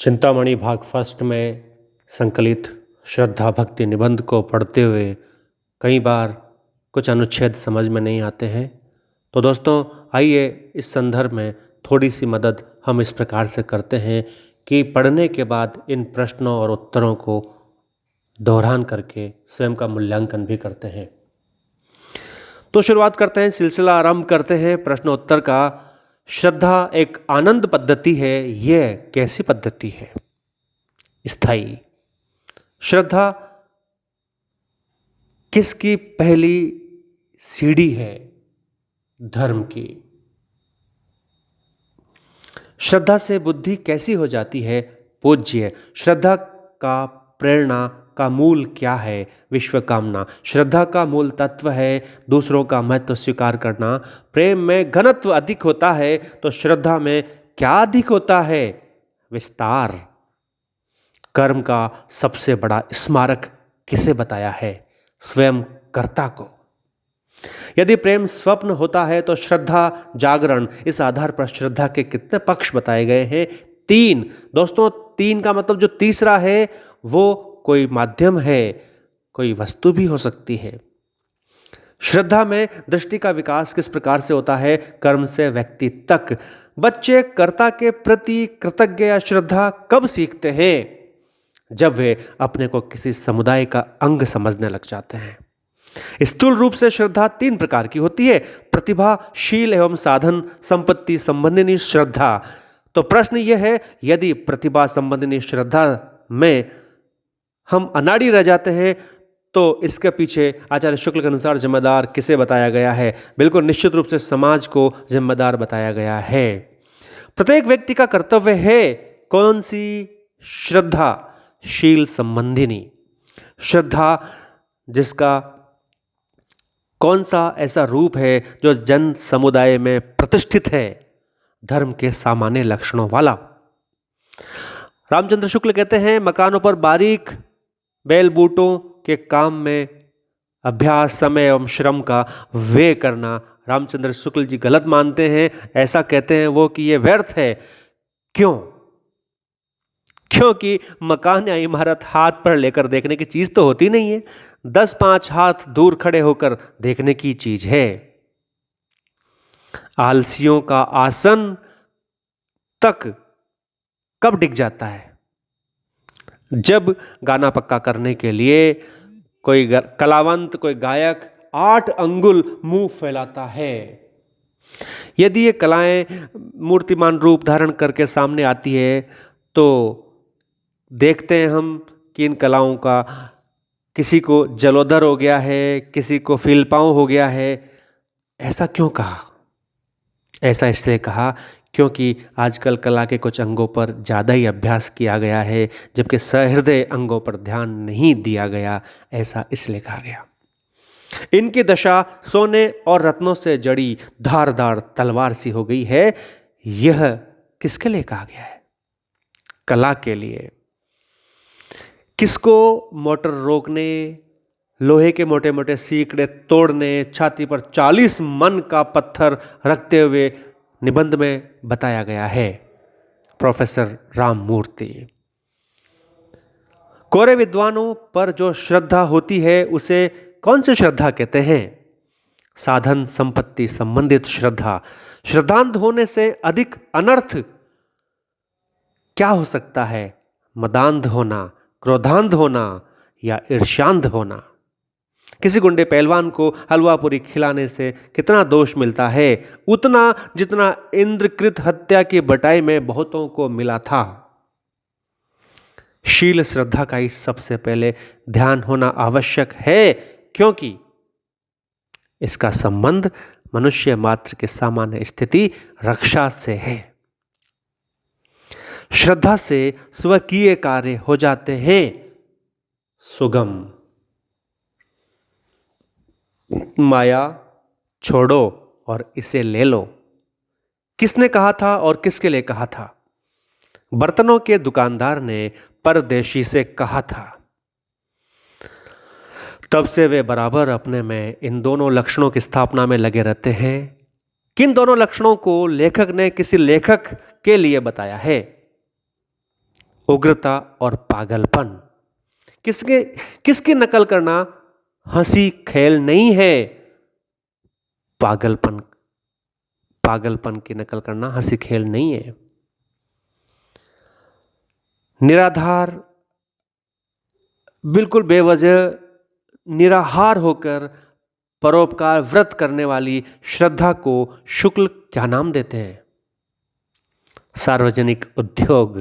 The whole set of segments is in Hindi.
चिंतामणि भाग फर्स्ट में संकलित श्रद्धा भक्ति निबंध को पढ़ते हुए कई बार कुछ अनुच्छेद समझ में नहीं आते हैं। तो दोस्तों आइए इस संदर्भ में थोड़ी सी मदद हम इस प्रकार से करते हैं कि पढ़ने के बाद इन प्रश्नों और उत्तरों को दोहरान करके स्वयं का मूल्यांकन भी करते हैं। तो शुरुआत करते हैं, सिलसिला आरंभ करते हैं प्रश्नोत्तर का। श्रद्धा एक आनंद पद्धति है, यह कैसी पद्धति है? स्थायी। श्रद्धा किसकी पहली सीढ़ी है? धर्म की। श्रद्धा से बुद्धि कैसी हो जाती है? पूज्य। श्रद्धा का प्रेरणा का मूल क्या है? विश्व कामना। श्रद्धा का मूल तत्व है दूसरों का महत्व स्वीकार करना। प्रेम में घनत्व अधिक होता है तो श्रद्धा में क्या अधिक होता है? विस्तार। कर्म का सबसे बड़ा स्मारक किसे बताया है? स्वयं कर्ता को। यदि प्रेम स्वप्न होता है तो श्रद्धा जागरण। इस आधार पर श्रद्धा के कितने पक्ष बताए गए हैं? 3। दोस्तों 3 का मतलब जो तीसरा है वो कोई माध्यम है, कोई वस्तु भी हो सकती है। श्रद्धा में दृष्टि का विकास किस प्रकार से होता है? कर्म से व्यक्ति तक। बच्चे कर्ता के प्रति कृतज्ञ या श्रद्धा कब सीखते हैं? जब वे अपने को किसी समुदाय का अंग समझने लग जाते हैं। स्थूल रूप से श्रद्धा 3 प्रकार की होती है: प्रतिभा, शील एवं साधन संपत्ति संबंधिनी श्रद्धा। तो प्रश्न यह है, यदि प्रतिभा संबंधिनी श्रद्धा में हम अनाड़ी रह जाते हैं तो इसके पीछे आचार्य शुक्ल के अनुसार जिम्मेदार किसे बताया गया है? बिल्कुल निश्चित रूप से समाज को जिम्मेदार बताया गया है। प्रत्येक व्यक्ति का कर्तव्य है कौन सी श्रद्धा? शील संबंधिनी श्रद्धा, जिसका कौन सा ऐसा रूप है जो जन समुदाय में प्रतिष्ठित है? धर्म के सामान्य लक्षणों वाला। रामचंद्र शुक्ल कहते हैं, मकानों पर बारीक बैल बूटों के काम में अभ्यास, समय एवं श्रम का व्यय करना रामचंद्र शुक्ल जी गलत मानते हैं। ऐसा कहते हैं वो कि ये व्यर्थ है। क्यों? क्योंकि मकान या इमारत हाथ पर लेकर देखने की चीज तो होती नहीं है, 10-5 हाथ दूर खड़े होकर देखने की चीज है। आलसियों का आसन तक कब डिग जाता है? जब गाना पक्का करने के लिए कोई कलावंत, कोई गायक 8 अंगुल मुंह फैलाता है। यदि ये कलाएं मूर्तिमान रूप धारण करके सामने आती है तो देखते हैं हम कि इन कलाओं का किसी को जलोदर हो गया है, किसी को फीलपांव हो गया है। ऐसा क्यों कहा? ऐसा इसलिए कहा क्योंकि आजकल कला के कुछ अंगों पर ज़्यादा ही अभ्यास किया गया है, जबकि सहृदय अंगों पर ध्यान नहीं दिया गया। ऐसा इसलिए कहा गया। इनकी दशा सोने और रत्नों से जड़ी धारदार तलवार सी हो गई है। यह किसके लिए कहा गया है? कला के लिए। किसको मोटर रोकने, लोहे के मोटे मोटे सीकड़े तोड़ने, छाती पर 40 मन का पत्थर रखते हुए निबंध में बताया गया है? प्रोफेसर राममूर्ति। कोरे विद्वानों पर जो श्रद्धा होती है उसे कौन सी श्रद्धा कहते हैं? साधन संपत्ति संबंधित श्रद्धा। श्रद्धांध होने से अधिक अनर्थ क्या हो सकता है? मदांध होना, क्रोधांध होना या ईर्ष्यांध होना। किसी गुंडे पहलवान को हलवा पूरी खिलाने से कितना दोष मिलता है? उतना जितना इंद्रकृत हत्या की बटाई में बहुतों को मिला था। शील श्रद्धा का ही सबसे पहले ध्यान होना आवश्यक है, क्योंकि इसका संबंध मनुष्य मात्र के सामान्य स्थिति रक्षा से है। श्रद्धा से स्वकीय कार्य हो जाते हैं सुगम। माया छोड़ो और इसे ले लो। किसने कहा था और किसके लिए कहा था? बर्तनों के दुकानदार ने परदेशी से कहा था। तब से वे बराबर अपने में इन दोनों लक्षणों की स्थापना में लगे रहते हैं। किन दोनों लक्षणों को लेखक ने किसी लेखक के लिए बताया है? उग्रता और पागलपन। किसके किसकी नकल करना हंसी खेल नहीं है। पागलपन पागलपन की नकल करना हंसी खेल नहीं है। निराधार, बिल्कुल बेवजह निराहार होकर परोपकार व्रत करने वाली श्रद्धा को शुक्ल क्या नाम देते हैं? सार्वजनिक उद्योग।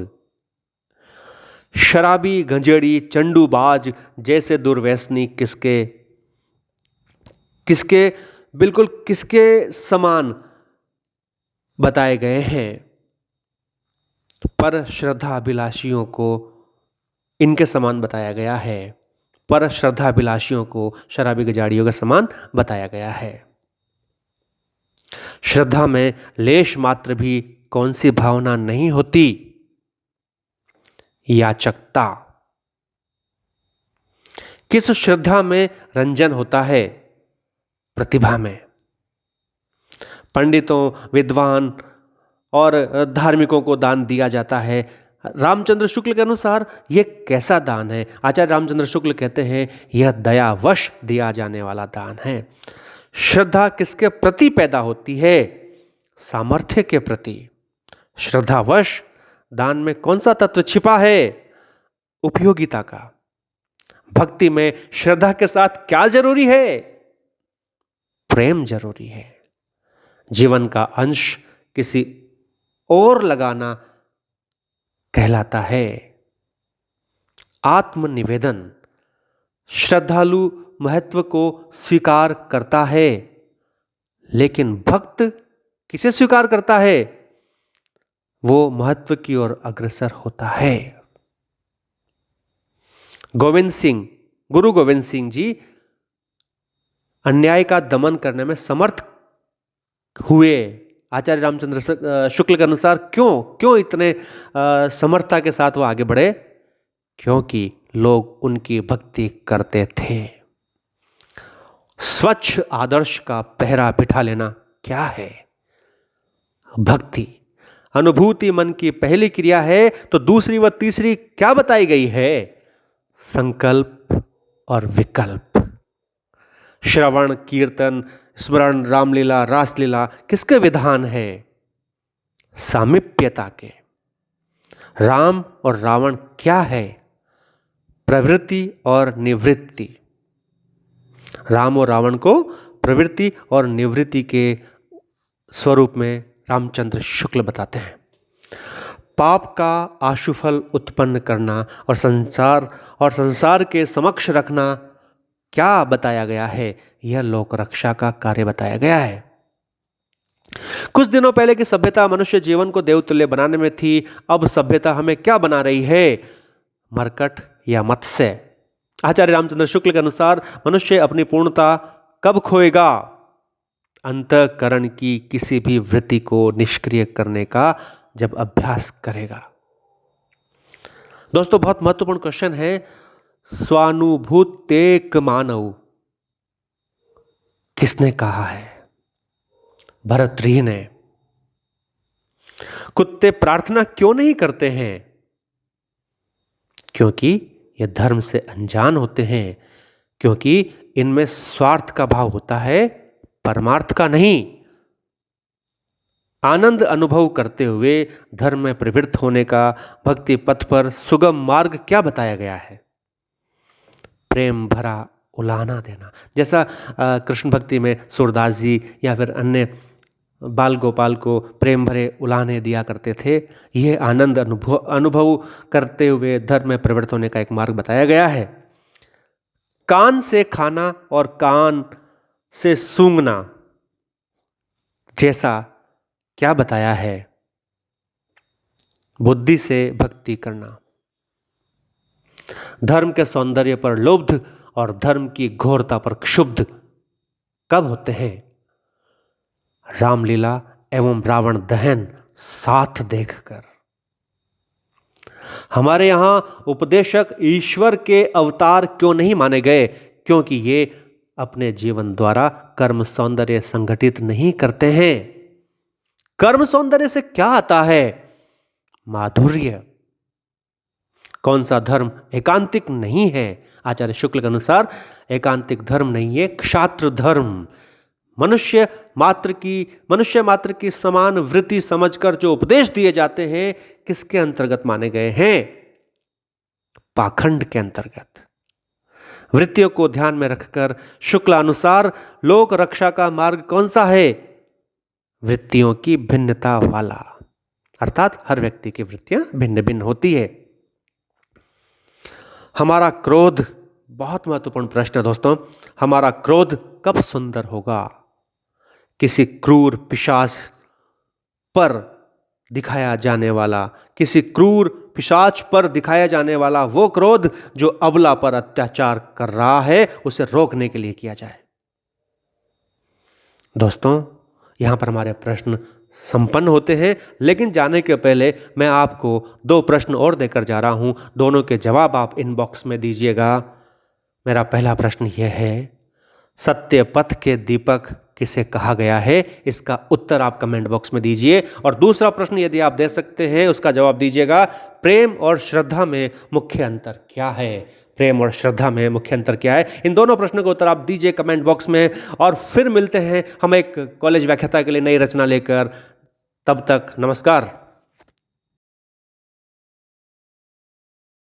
शराबी, गंजेड़ी, चंडूबाज जैसे दुर्व्यसनी किसके किसके बिल्कुल किसके समान बताए गए हैं? पर श्रद्धाभिलाषियों को इनके समान बताया गया है। पर श्रद्धाभिलाषियों को शराबी गजाड़ियों के समान बताया गया है। श्रद्धा में लेश मात्र भी कौन सी भावना नहीं होती? याचकता। किस श्रद्धा में रंजन होता है? प्रतिभा में। पंडितों, विद्वान और धार्मिकों को दान दिया जाता है। रामचंद्र शुक्ल के अनुसार यह कैसा दान है? आचार्य रामचंद्र शुक्ल कहते हैं यह दयावश दिया जाने वाला दान है। श्रद्धा किसके प्रति पैदा होती है? सामर्थ्य के प्रति। श्रद्धावश दान में कौन सा तत्व छिपा है? उपयोगिता का। भक्ति में श्रद्धा के साथ क्या जरूरी है? प्रेम जरूरी है। जीवन का अंश किसी और लगाना कहलाता है आत्मनिवेदन। श्रद्धालु महत्व को स्वीकार करता है, लेकिन भक्त किसे स्वीकार करता है? वो महत्व की ओर अग्रसर होता है। गुरु गोविंद सिंह जी अन्याय का दमन करने में समर्थ हुए। आचार्य रामचंद्र शुक्ल के अनुसार क्यों इतने समर्थता के साथ वो आगे बढ़े? क्योंकि लोग उनकी भक्ति करते थे। स्वच्छ आदर्श का पहरा बिठा लेना क्या है? भक्ति। अनुभूति मन की पहली क्रिया है, तो दूसरी व तीसरी क्या बताई गई है? संकल्प और विकल्प। श्रवण, कीर्तन, स्मरण, रामलीला, रासलीला किसके विधान है? सामीप्यता के। राम और रावण क्या है? प्रवृत्ति और निवृत्ति। राम और रावण को प्रवृत्ति और निवृत्ति के स्वरूप में रामचंद्र शुक्ल बताते हैं। पाप का आशुफल उत्पन्न करना और संसार के समक्ष रखना क्या बताया गया है? यह लोक रक्षा का कार्य बताया गया है। कुछ दिनों पहले की सभ्यता मनुष्य जीवन को देवतुल्य बनाने में थी। अब सभ्यता हमें क्या बना रही है? मरकट या मत्स्य। आचार्य रामचंद्र शुक्ल के अनुसार मनुष्य अपनी पूर्णता कब खोएगा? अंतःकरण की किसी भी वृत्ति को निष्क्रिय करने का जब अभ्यास करेगा। दोस्तों, बहुत महत्वपूर्ण क्वेश्चन है। स्वानुभूतेक मानव किसने कहा है? भर्तृहरि ने। कुत्ते प्रार्थना क्यों नहीं करते हैं? क्योंकि ये धर्म से अनजान होते हैं। क्योंकि इनमें स्वार्थ का भाव होता है, परमार्थ का नहीं। आनंद अनुभव करते हुए धर्म में प्रवृत्त होने का भक्ति पथ पर सुगम मार्ग क्या बताया गया है? प्रेम भरा उलाना देना। जैसा कृष्ण भक्ति में सूरदास जी या फिर अन्य बाल गोपाल को प्रेम भरे उलाने दिया करते थे, यह आनंद अनुभव करते हुए धर्म में प्रवृत्त होने का एक मार्ग बताया गया है। कान से खाना और कान से सूंघना जैसा क्या बताया है? बुद्धि से भक्ति करना। धर्म के सौंदर्य पर लुब्ध और धर्म की घोरता पर क्षुब्ध कब होते हैं? रामलीला एवं रावण दहन साथ देखकर। हमारे यहां उपदेशक ईश्वर के अवतार क्यों नहीं माने गए? क्योंकि ये अपने जीवन द्वारा कर्म सौंदर्य संगठित नहीं करते हैं। कर्म सौंदर्य से क्या आता है? माधुर्य। कौन सा धर्म एकांतिक नहीं है? आचार्य शुक्ल के अनुसार एकांतिक धर्म नहीं है, क्षात्र धर्म। मनुष्य मात्र की समान वृत्ति समझकर जो उपदेश दिए जाते हैं, किसके अंतर्गत माने गए हैं? पाखंड के अंतर्गत। वृत्तियों को ध्यान में रखकर शुक्लानुसार लोक रक्षा का मार्ग कौन सा है? वृत्तियों की भिन्नता वाला, अर्थात हर व्यक्ति की वृत्तियां भिन्न भिन्न होती है। हमारा क्रोध, बहुत महत्वपूर्ण प्रश्न है दोस्तों, हमारा क्रोध कब सुंदर होगा? किसी क्रूर पिशाच पर दिखाया जाने वाला, किसी क्रूर पिशाच पर दिखाया जाने वाला वो क्रोध जो अबला पर अत्याचार कर रहा है, उसे रोकने के लिए किया जाए। दोस्तों, यहां पर हमारे प्रश्न संपन्न होते हैं, लेकिन जाने के पहले मैं आपको 2 प्रश्न और देकर जा रहा हूं। दोनों के जवाब आप इनबॉक्स में दीजिएगा। मेरा पहला प्रश्न यह है, सत्य पथ के दीपक किसे कहा गया है? इसका उत्तर आप कमेंट बॉक्स में दीजिए। और दूसरा प्रश्न यदि आप दे सकते हैं, उसका जवाब दीजिएगा, प्रेम और श्रद्धा में मुख्य अंतर क्या है? प्रेम और श्रद्धा में मुख्य अंतर क्या है? इन दोनों प्रश्नों का उत्तर आप दीजिए कमेंट बॉक्स में। और फिर मिलते हैं हम एक कॉलेज व्याख्याता के लिए नई रचना लेकर। तब तक नमस्कार।